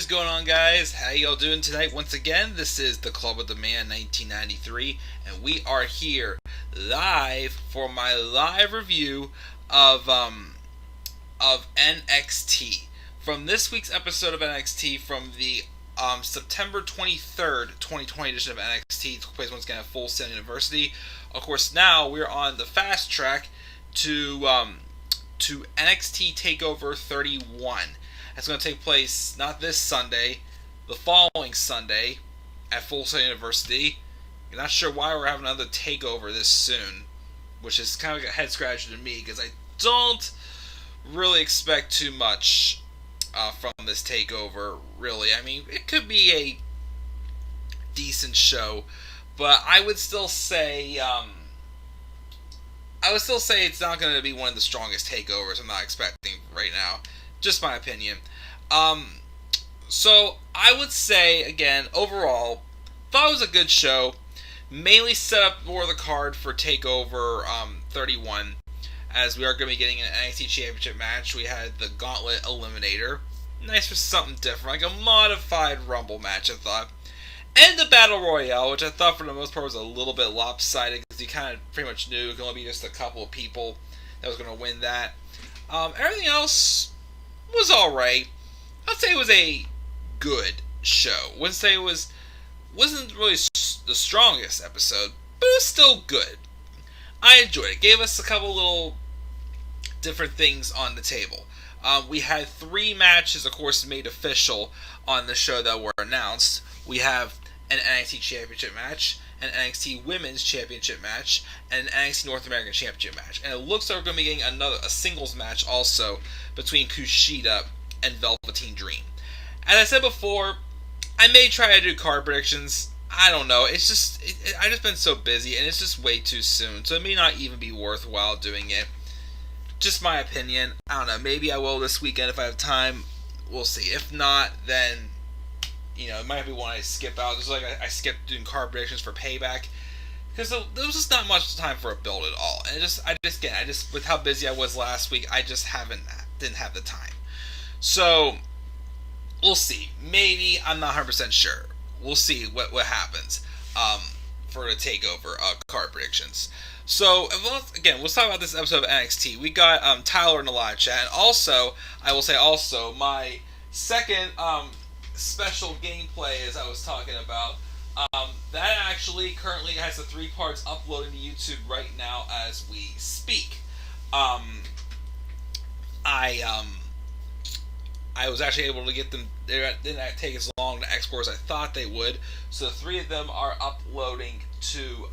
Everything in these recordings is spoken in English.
going on, guys? How y'all doing tonight? Once again, this is the Club of the Man 1993, and we are here live for my live review of NXT. From this week's episode of NXT, from the September 23rd, 2020 edition of NXT, it took place once again at Full Sail University. Of course, now we're on the fast track to NXT TakeOver 31. It's going to take place not this Sunday, the following Sunday at Full Sail University. I'm not sure why we're having another takeover this soon, which is kind of like a head scratcher to me because I don't really expect too much from this takeover. Really, I mean, it could be a decent show, but I would still say it's not going to be one of the strongest takeovers I'm not expecting right now. Just my opinion. So I would say, again, overall, thought it was a good show. Mainly set up more of the card for TakeOver 31, as we are going to be getting an NXT Championship match. We had the Gauntlet Eliminator. Nice for something different, like a modified Rumble match, I thought. And the Battle Royale, which I thought for the most part was a little bit lopsided, because you kind of pretty much knew it was going to be just a couple of people that was going to win that. Everything else was alright. I'd say it was a good show. Wouldn't say it wasn't really the strongest episode, but it was still good. I enjoyed it. Gave us a couple little different things on the table. We had 3 matches, of course, made official on the show that were announced. We have an NXT Championship match, an NXT Women's Championship match, and an NXT North American Championship match. And it looks like we're going to be getting a singles match also between Kushida and Velveteen Dream. As I said before, I may try to do card predictions. I don't know. It's just I've just been so busy, and it's just way too soon. So it may not even be worthwhile doing it. Just my opinion. I don't know. Maybe I will this weekend if I have time. We'll see. If not, then it might be one I skip out. Just like I skipped doing card predictions for Payback, because there was just not much time for a build at all. And I just with how busy I was last week, I just didn't have the time. So we'll see. Maybe, I'm not 100% sure. We'll see what happens for the takeover card predictions. So again, let's talk about this episode of NXT. We got Tyler in the live chat, and also I will say my second special gameplay, as I was talking about, that actually currently has the 3 parts uploading to YouTube right now as we speak. I was actually able to get them. They didn't take as long to export as I thought they would. So 3 of them are uploading to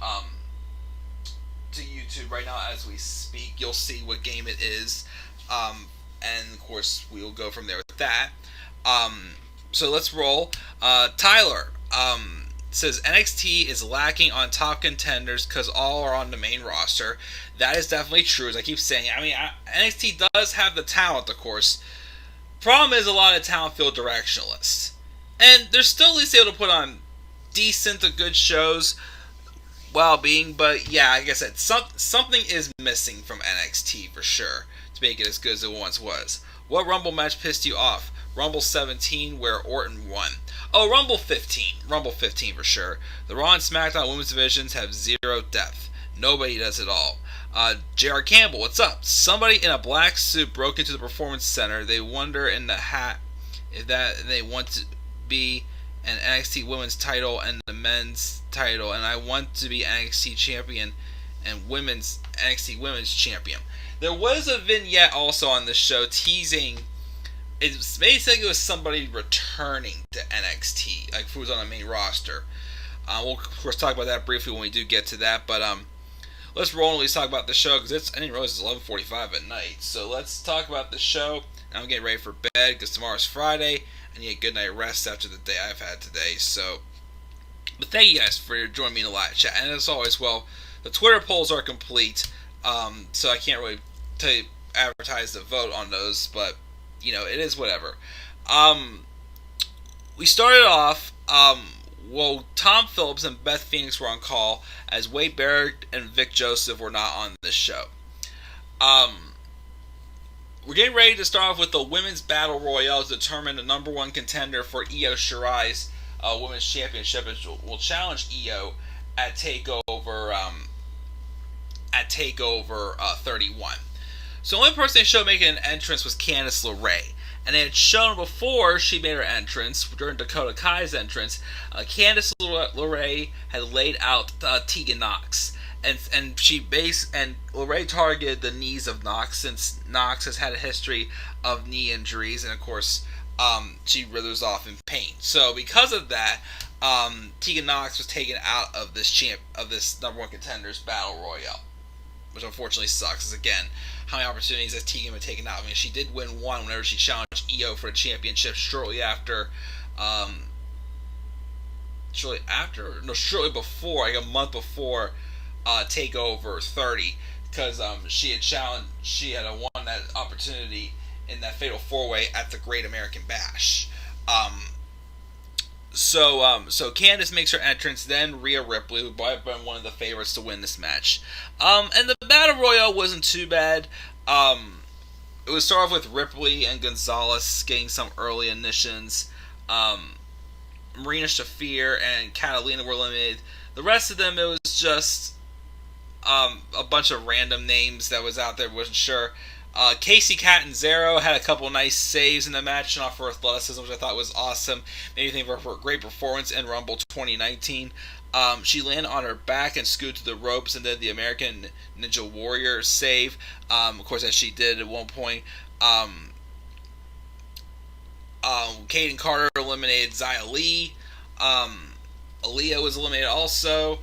YouTube right now as we speak. You'll see what game it is, and of course we'll go from there with that. So let's roll. Tyler says NXT is lacking on top contenders because all are on the main roster. That is definitely true, as I keep saying. I mean, NXT does have the talent, of course. Problem is, a lot of talent feel directionless, and they're still at least able to put on decent to good shows while being. But yeah, like I said, something is missing from NXT for sure to make it as good as it once was. What Rumble match pissed you off? Rumble 17, where Orton won. Oh, Rumble 15 for sure. The Raw and SmackDown Women's divisions have 0 depth. Nobody does it all. J.R. Campbell, what's up? Somebody in a black suit broke into the Performance Center. They wonder in the hat if that they want to be an NXT Women's title and the men's title, and I want to be NXT champion and NXT Women's champion. There was a vignette also on this show teasing. It basically was somebody returning to NXT, like who was on the main roster. We'll of course talk about that briefly when we do get to that, but let's roll and at least talk about the show, because I didn't realize it's 11:45 at night. So let's talk about the show. I'm getting ready for bed because tomorrow's Friday. I need a good night rest after the day I've had today. So, but thank you guys for joining me in the live chat. And as always, well, the Twitter polls are complete, so I can't really advertise the vote on those, but it is whatever. We started off. Tom Phillips and Beth Phoenix were on call, as Wade Barrett and Vic Joseph were not on this show. We're getting ready to start off with the Women's Battle Royale to determine the number one contender for Io Shirai's Women's Championship, which will challenge Io at Takeover 31. So the only person they showed making an entrance was Candice LeRae. And they had shown before she made her entrance, during Dakota Kai's entrance, Candice LeRae had laid out Tegan Nox. And LeRae targeted the knees of Nox, since Nox has had a history of knee injuries, and of course, she withers off in pain. So because of that, Tegan Nox was taken out of this number one contenders battle royale, which unfortunately sucks. Because again, how many opportunities has Tegan been taken out? I mean, she did win one whenever she challenged Io for a championship shortly before, like a month before Takeover 30, because she had won that opportunity in that Fatal 4-Way at the Great American Bash. So Candice makes her entrance, then Rhea Ripley, who might have been one of the favorites to win this match. And the Battle Royale wasn't too bad. It would start off with Ripley and Gonzalez getting some early initiations. Marina Shafir and Catalina were eliminated. The rest of them, it was just a bunch of random names that was out there, wasn't sure. Casey Catanzaro had a couple nice saves in the match, and off her athleticism, which I thought was awesome. Made me think of her great performance in Rumble 2019. She landed on her back and scooted to the ropes and did the American Ninja Warrior save. Of course, as she did at one point. Kaden Carter eliminated Xia Li. Aaliyah was eliminated also.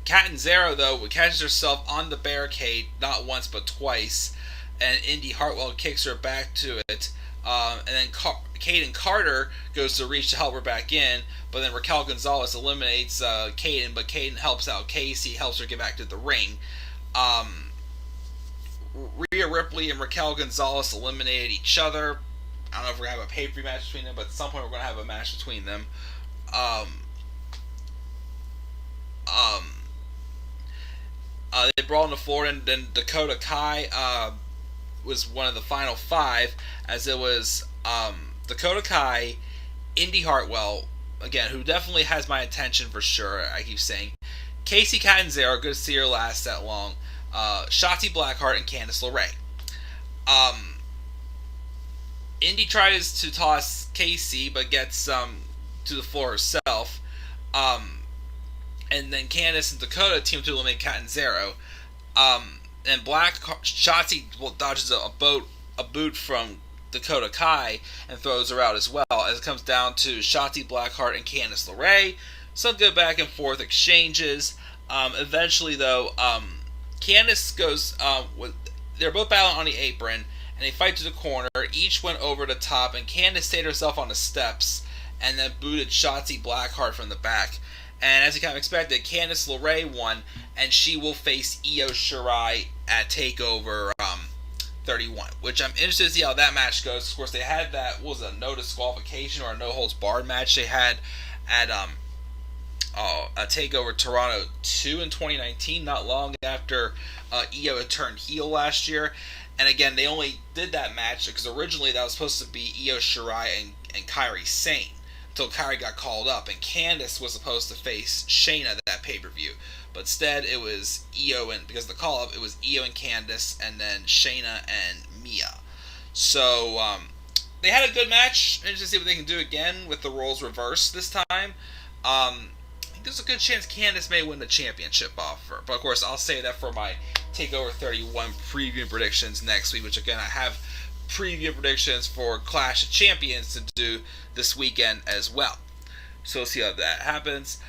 Catanzaro, though, catches herself on the barricade not once but twice, and Indy Hartwell kicks her back to it. And then Kaden Carter goes to reach to help her back in, but then Raquel Gonzalez eliminates Kaden, but Kaden helps out Casey, helps her get back to the ring. Rhea Ripley and Raquel Gonzalez eliminated each other. I don't know if we're going to have a pay-per-view match between them, but at some point we're going to have a match between them. They brawled on the floor, and then Dakota Kai was one of the final five, as it was Dakota Kai, Indy Hartwell, again, who definitely has my attention for sure, I keep saying, Casey Catanzaro, good to see her last that long, Shotzi Blackheart, and Candice LeRae. Indy tries to toss Casey, but gets to the floor herself. And then Candice and Dakota team to eliminate Catanzaro. And Shotzi dodges a boot from Dakota Kai and throws her out as well, as it comes down to Shotzi Blackheart and Candice LeRae. Some good back and forth exchanges. Eventually, though, Candice goes. They're both battling on the apron, and they fight to the corner. Each went over the top, and Candice stayed herself on the steps, and then booted Shotzi Blackheart from the back. And as you kind of expected, Candice LeRae won, and she will face Io Shirai at TakeOver 31, which I'm interested to see how that match goes. Of course, they had that, what was it, a no disqualification or a no holds barred match they had at a TakeOver Toronto 2 in 2019, not long after Io had turned heel last year. And again, they only did that match because originally that was supposed to be Io Shirai and Kairi Sane, until Kairi got called up, and Candice was supposed to face Shayna that pay-per-view. But instead, it was Io, and because of the call-up, it was Io and Candice, and then Shayna and Mia. So, they had a good match. Interested to see what they can do again with the roles reversed this time. I think there's a good chance Candice may win the championship offer. But of course, I'll say that for my TakeOver 31 preview predictions next week, which again, I have preview predictions for Clash of Champions to do this weekend as well. So we'll see how that happens.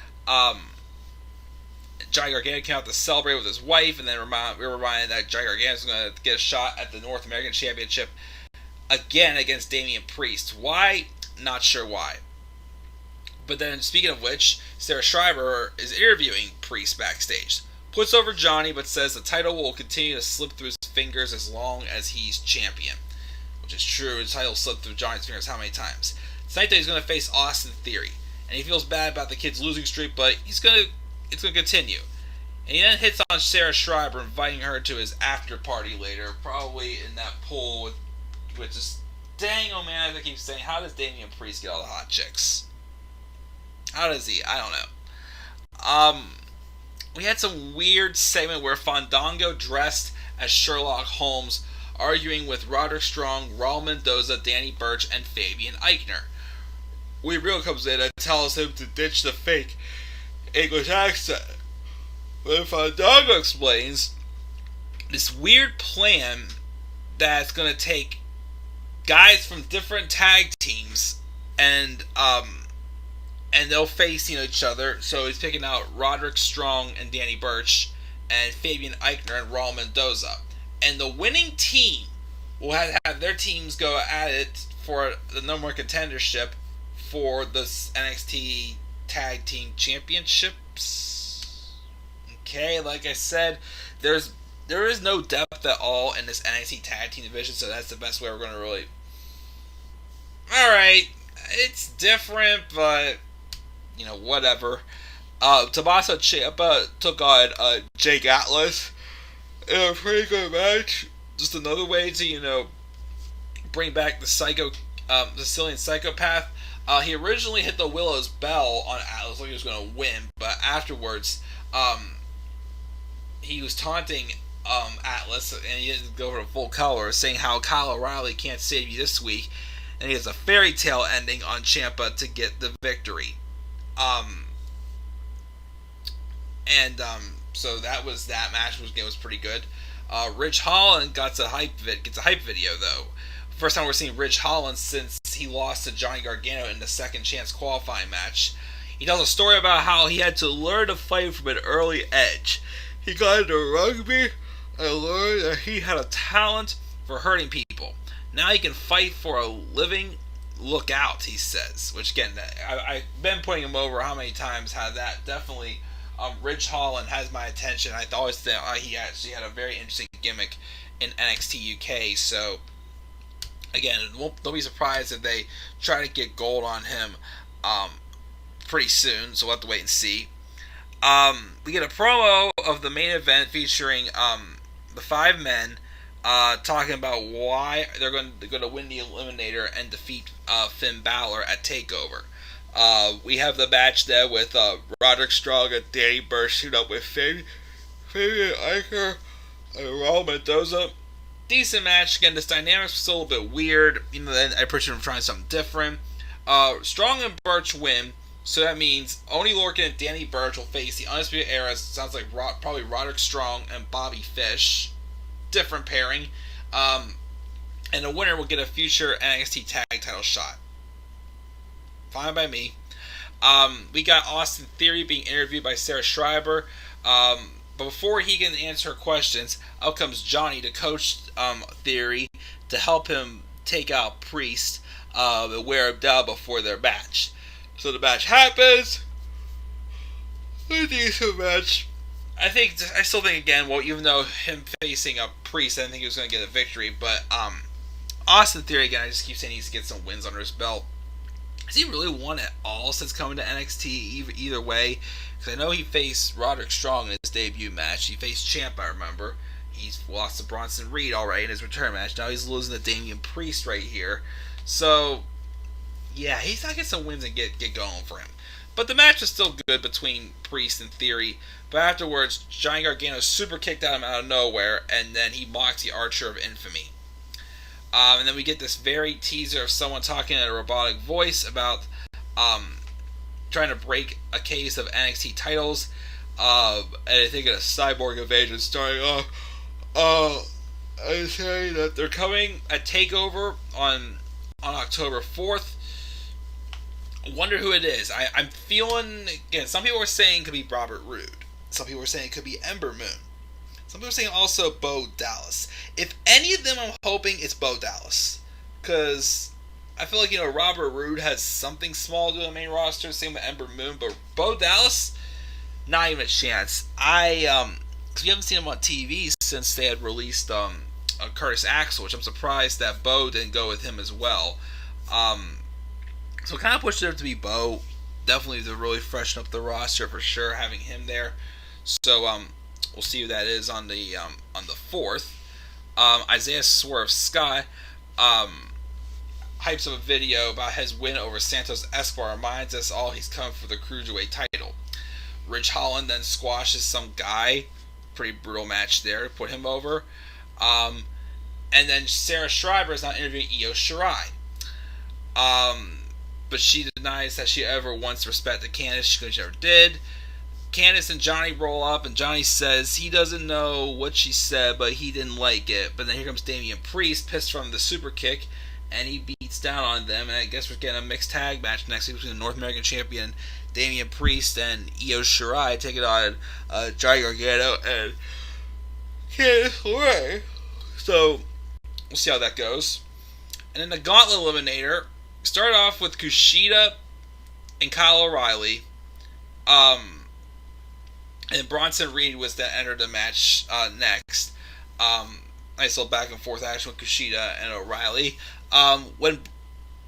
Johnny Gargano came out to celebrate with his wife, and then we were reminded that Johnny Gargano is going to get a shot at the North American Championship again against Damian Priest. Why? Not sure why. But then, speaking of which, Sarah Schreiber is interviewing Priest backstage. Puts over Johnny, but says the title will continue to slip through his fingers as long as he's champion. Which is true, the title slipped through Johnny's fingers how many times? Tonight he's going to face Austin Theory. And he feels bad about the kid's losing streak, but it's going to continue. And he then hits on Sarah Schreiber, inviting her to his after party later, probably in that pool with just, dang, oh man, as I keep saying, how does Damian Priest get all the hot chicks? How does he? I don't know. We had some weird segment where Fandango dressed as Sherlock Holmes, arguing with Roderick Strong, Raul Mendoza, Danny Burch, and Fabian Eichner. Willie Regal comes in and tells him to ditch the fake English accent. When Fandango explains this weird plan that's going to take guys from different tag teams and they'll face each other. So he's picking out Roderick Strong and Danny Burch and Fabian Eichner and Raul Mendoza. And the winning team will have their teams go at it for the number one contendership for the NXT Tag Team Championships. Okay, like I said, there is no depth at all in this NXT Tag Team division, so that's the best way we're going to really... Alright, it's different, but, whatever. Tommaso Ciampa took on Jake Atlas in a pretty good match. Just another way to, bring back the Sicilian psychopath. He originally hit the Willow's Bell on Atlas like he was going to win, but afterwards, he was taunting Atlas, and he didn't go for the full color, saying how Kyle O'Reilly can't save you this week, and he has a fairy tale ending on Ciampa to get the victory. So that was that match. Was pretty good. Ridge Holland gets a hype video though. First time we're seeing Ridge Holland since he lost to Johnny Gargano in the second chance qualifying match. He tells a story about how he had to learn to fight from an early age. He got into rugby and learned that he had a talent for hurting people. Now he can fight for a living. Look out, he says. Which again, I've been putting him over how many times. Had that definitely. Ridge Holland has my attention. I always think he actually had a very interesting gimmick in NXT UK. So again, don't be surprised if they try to get gold on him pretty soon. So we'll have to wait and see. We get a promo of the main event featuring the 5 men talking about why they're going to win the Eliminator and defeat Finn Balor at TakeOver. We have the match there with Roderick Strong and Danny Burch shoot up with Fabian Eichner and Raul Mendoza. Decent match. Again, this dynamic's still a bit weird. I appreciate them trying something different. Strong and Burch win, so that means Oney Lorcan and Danny Burch will face the Undisputed Era. Sounds like probably Roderick Strong and Bobby Fish. Different pairing. And the winner will get a future NXT tag title shot. Fine by me. We got Austin Theory being interviewed by Sarah Schreiber. But before he can answer her questions, out comes Johnny to coach Theory to help him take out Priest and wear him down before their match. So the match happens. A decent match. I still think again, well, even though him facing a Priest, I didn't think he was going to get a victory. But Austin Theory, again, I just keep saying he needs to get some wins under his belt. Has he really won at all since coming to NXT either way? Because I know he faced Roderick Strong in his debut match. He faced Ciampa, I remember. He's lost to Bronson Reed already in his return match. Now he's losing to Damian Priest right here. So, yeah, he's got to get some wins and get going for him. But the match is still good between Priest and Theory. But afterwards, Johnny Gargano super kicked at him out of nowhere, and then he mocks the Archer of Infamy. And then we get this very teaser of someone talking in a robotic voice about trying to break a case of NXT titles. And I think a cyborg invasion starting off. I'm saying that they're coming at TakeOver on October 4th. Wonder who it is. I'm feeling, again, some people are saying it could be Robert Roode. Some people are saying it could be Ember Moon. Some people are saying also Bo Dallas. If any of them, I'm hoping it's Bo Dallas. Because I feel like, Robert Roode has something small to the main roster. Same with Ember Moon. But Bo Dallas, not even a chance. Because we haven't seen him on TV since they had released Curtis Axel, which I'm surprised that Bo didn't go with him as well. So kind of pushed it up to be Bo. Definitely to really freshen up the roster for sure, having him there. So we'll see who that is on the 4th. Isaiah Swerve Scott hypes up a video about his win over Santos Escobar, reminds us all he's coming for the Cruiserweight title. Ridge Holland then squashes some guy. Pretty brutal match there to put him over. And then Sarah Schreiber is now interviewing Io Shirai. But she denies that she ever once respected Candice. She never did. Candice and Johnny roll up, and Johnny says he doesn't know what she said, but he didn't like it. But then here comes Damian Priest, pissed from the super kick, and he beats down on them. And I guess we're getting a mixed tag match next week between the North American Champion Damian Priest and Io Shirai taking on Johnny Gargano and Candice LeRae. So we'll see how that goes. And then the Gauntlet Eliminator started off with Kushida and Kyle O'Reilly. And Bronson Reed was that entered the match next. Nice little back and forth action with Kushida and O'Reilly. When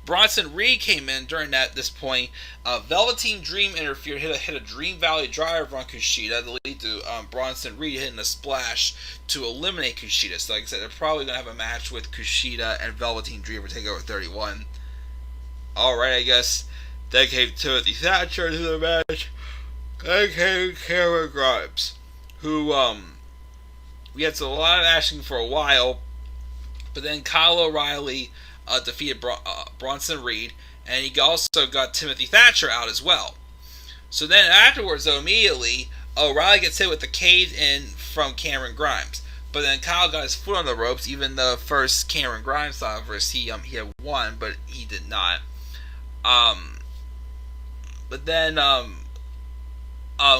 Bronson Reed came in during this point, Velveteen Dream interfered, hit a Dream Valley driver on Kushida to lead to Bronson Reed hitting a splash to eliminate Kushida. So like I said, they're probably going to have a match with Kushida and Velveteen Dream for TakeOver 31. Alright, I guess that came Timothy Thatcher to the match. Then came Cameron Grimes, who we had a lot of action for a while, but then Kyle O'Reilly defeated Bronson Reed, and he also got Timothy Thatcher out as well. So then afterwards, though, immediately, O'Reilly gets hit with the cave-in from Cameron Grimes. But then Kyle got his foot on the ropes, even the first Cameron Grimes saw versus he had won, but he did not. But then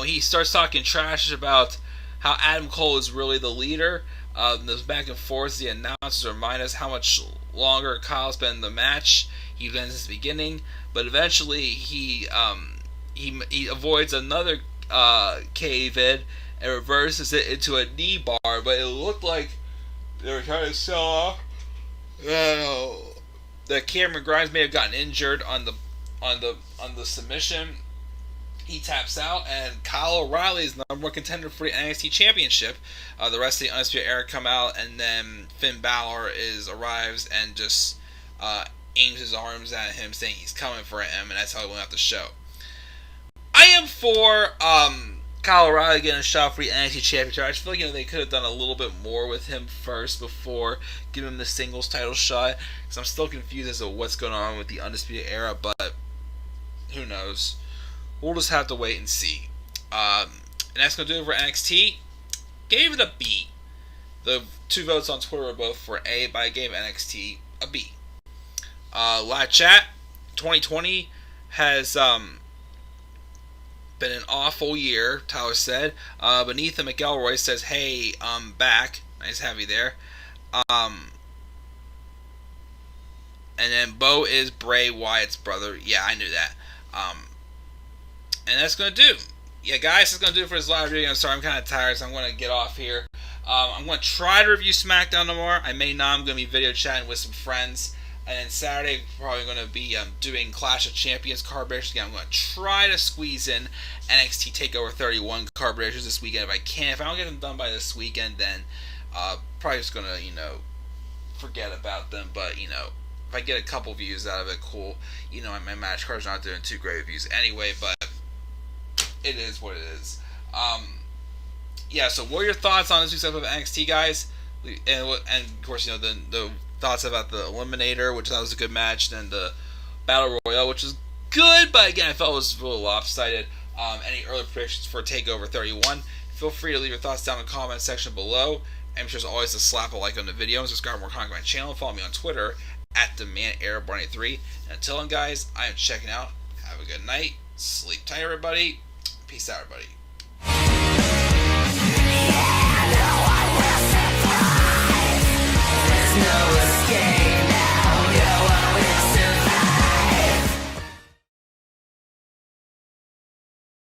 he starts talking trash about how Adam Cole is really the leader. There's back and forth. The announcers remind us how much longer Kyle's been in the match. He's been since the beginning, but eventually he avoids another cave-in and reverses it into a knee bar. But it looked like they were trying to sell off that Cameron Grimes may have gotten injured on the submission. He taps out, and Kyle O'Reilly is the number one contender for the NXT Championship. The rest of the Undisputed Era come out, and then Finn Balor arrives and just aims his arms at him, saying he's coming for him, and that's how he went out the show. I am for Kyle O'Reilly getting a shot for the NXT Championship. I just feel like they could have done a little bit more with him first before giving him the singles title shot, because I'm still confused as to what's going on with the Undisputed Era, but who knows. We'll just have to wait and see. And that's going to do it for NXT. Gave it a B. The 2 votes on Twitter were both for A, but I gave NXT a B. Live chat. 2020 has been an awful year, Tyler said. Beneath McElroy says, hey, I'm back. Nice to have you there. And then Bo is Bray Wyatt's brother. Yeah, I knew that. And that's going to do. Yeah, guys, that's going to do it for this live video. I'm sorry, I'm kind of tired, so I'm going to get off here. I'm going to try to review SmackDown tomorrow. I may not. I'm going to be video chatting with some friends. And then Saturday, probably going to be doing Clash of Champions card predictions again. I'm going to try to squeeze in NXT TakeOver 31 card predictions this weekend if I can. If I don't get them done by this weekend, then probably just going to, forget about them. But, if I get a couple views out of it, cool. My match cards are not doing too great reviews anyway, but it is what it is. Yeah, so what are your thoughts on this week's episode of NXT, guys? And of course, the thoughts about the Eliminator, which I thought was a good match, then the Battle Royale, which was good, but again, I felt it was a little lopsided. Any early predictions for TakeOver 31? Feel free to leave your thoughts down in the comment section below. And sure, as always, to slap a like on the video and subscribe for more content on my channel. Follow me on Twitter at TheManAirBarney3. And until then, guys, I am checking out. Have a good night. Sleep tight, everybody. Peace out, everybody.